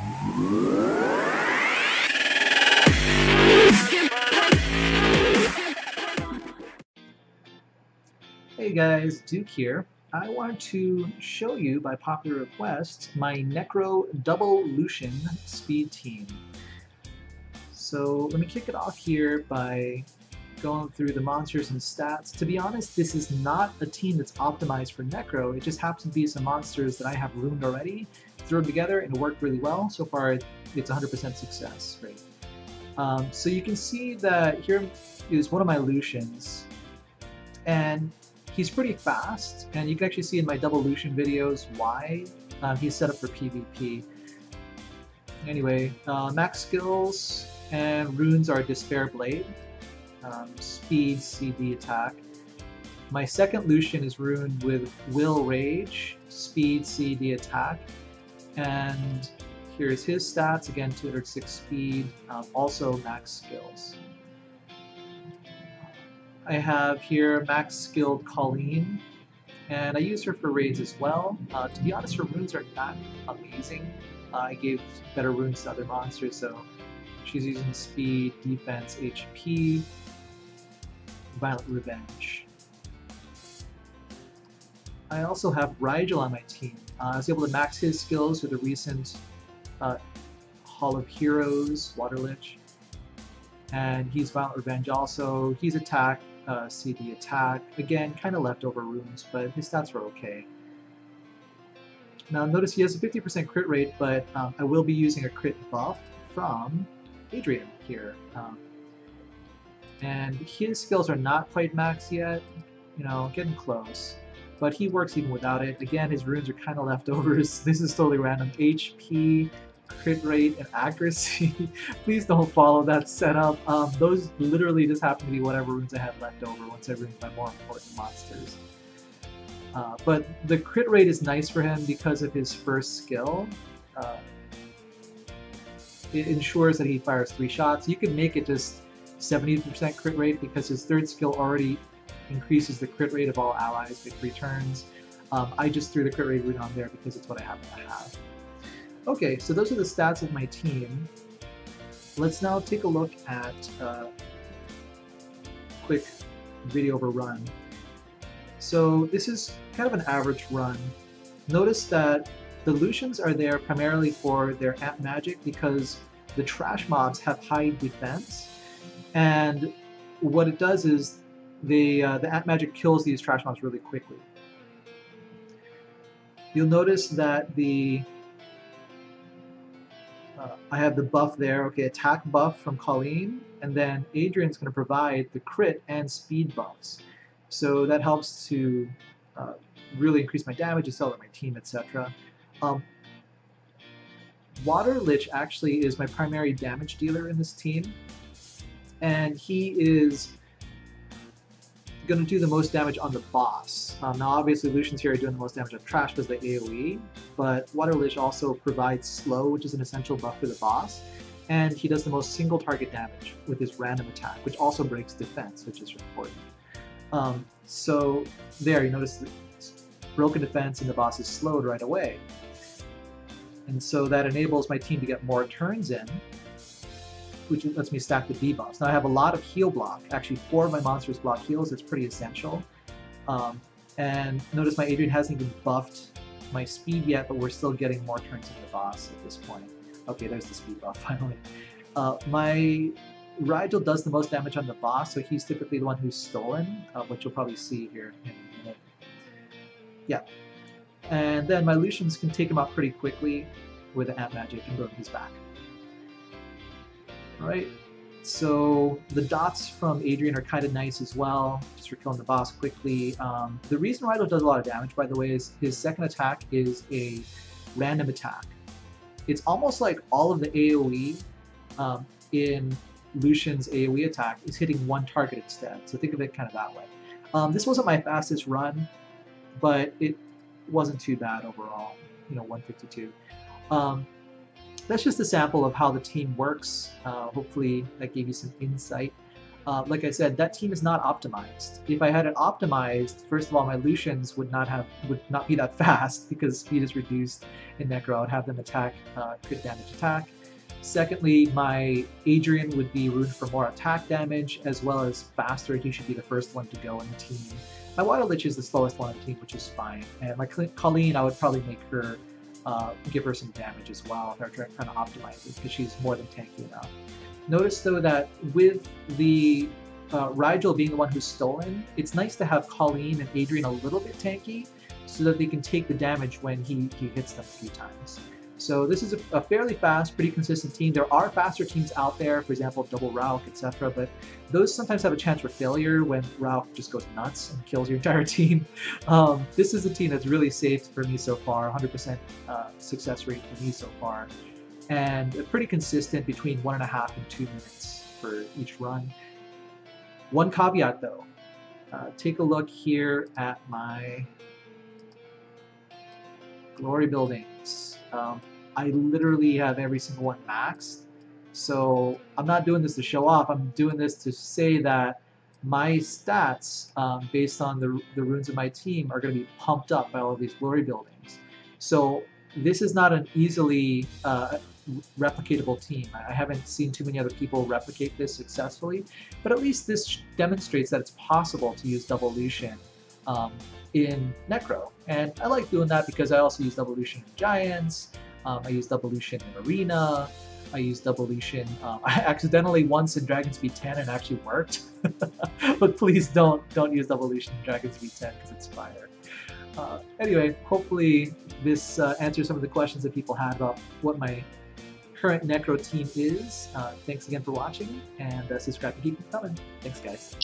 Hey guys, Duke here. I want to show you, by popular request, my Necro Double Lushen speed team. So let me kick it off here by going through the monsters and stats. To be honest, this is not a team that's optimized for Necro. It just happens to be some monsters that I have ruined already, threw them together, and it worked really well. So far, it's 100% success rate. So you can see that here is one of my Lushens, and he's pretty fast, and you can actually see in my Double Lushen videos why. He's set up for PvP. Anyway, max skills and runes are Despair Blade, Speed, CD attack. My second Lushen is runed with Will Rage, Speed, CD attack, and here's his stats, again 206 speed, also max skills. I have here max skilled Colleen, and I use her for raids as well. To be honest, her runes are not amazing. I gave better runes to other monsters, so she's using speed, defense, HP, violent revenge. I also have Rigel on my team. I was able to max his skills with the recent Hall of Heroes, Water Lich, and he's violent revenge also. He's attack, CD attack, again kind of leftover runes, but his stats are okay. Now notice he has a 50% crit rate, but I will be using a crit buff from Adrian here. And his skills are not quite max yet, you know, getting close. But he works even without it. Again, his runes are kind of leftovers. This is totally random. HP, crit rate, and accuracy. Please don't follow that setup. Those literally just happen to be whatever runes I had left over once I ruined my more important monsters. But the crit rate is nice for him because of his first skill. It ensures that he fires 3 shots. You can make it just 70% crit rate because his third skill already increases the crit rate of all allies by 3 turns. I just threw the crit rate rune on there because it's what I happen to have. Okay, so those are the stats of my team. Let's now take a look at a quick video of a run. So this is kind of an average run. Notice that the Lushens are there primarily for their amp magic because the trash mobs have high defense, and what it does is the amp magic kills these trash mobs really quickly. You'll notice that I have the buff there, okay, attack buff from Colleen, and then Adrian's going to provide the crit and speed buffs. So that helps to really increase my damage, accelerate my team, etc. Water Lich actually is my primary damage dealer in this team, and he is going to do the most damage on the boss. Now obviously Lushens here are doing the most damage on trash because they AoE, but Water Lich also provides slow, which is an essential buff for the boss, and he does the most single target damage with his random attack, which also breaks defense, which is important. So there, you notice the broken defense and the boss is slowed right away. And so that enables my team to get more turns in, which lets me stack the debuffs. Now I have a lot of heal block. Actually, 4 of my monsters block heals. It's pretty essential. And notice my Adrian hasn't even buffed my speed yet, but we're still getting more turns in the boss at this point. Okay, there's the speed buff finally. My Rigel does the most damage on the boss, so he's typically the one who's stolen, which you'll probably see here in a minute. Yeah. And then my Lushens can take him out pretty quickly with the amp magic and go to his back. Alright, so the dots from Adrian are kind of nice as well, just for killing the boss quickly. The reason Rigel does a lot of damage, by the way, is his second attack is a random attack. It's almost like all of the AoE in Lushen's AoE attack is hitting one target instead, so think of it kind of that way. This wasn't my fastest run, but it wasn't too bad overall, you know, 152. That's just a sample of how the team works. Hopefully that gave you some insight. like I said, that team is not optimized. If I had it optimized, first of all, my Lushens would not be that fast because speed is reduced in Necro. I would have them attack crit damage attack. Secondly, my Adrian would be ruined for more attack damage as well as faster. He should be the first one to go in the team. My Water Lich is the slowest one in the team, which is fine. And my Colleen, I would probably make her give her some damage as well if I were trying to optimize it because she's more than tanky enough. Notice though that with the Rigel being the one who's stolen, it's nice to have Colleen and Adrian a little bit tanky so that they can take the damage when he hits them a few times. So this is a fairly fast, pretty consistent team. There are faster teams out there, for example, Double Rauk, etc., but those sometimes have a chance for failure when Rauk just goes nuts and kills your entire team. This is a team that's really safe for me so far, 100% success rate for me so far, and pretty consistent between 1.5 and 2 minutes for each run. One caveat though, take a look here at my glory buildings. I literally have every single one maxed, so I'm not doing this to show off. I'm doing this to say that my stats, based on the runes of my team, are going to be pumped up by all of these glory buildings. So this is not an easily replicatable team. I haven't seen too many other people replicate this successfully, but at least this demonstrates that it's possible to use Double Lushen in Necro. And I like doing that because I also use Double Lushen in Giants, I use Double Lushen in Arena, I use Double Lushen I accidentally once in Dragon Speed 10 and it actually worked. But please don't use Double Lushen in Dragon Speed 10 because it's fire. Anyway, hopefully this answers some of the questions that people had about what my current Necro team is. Thanks again for watching, and subscribe to keep it coming. Thanks, guys.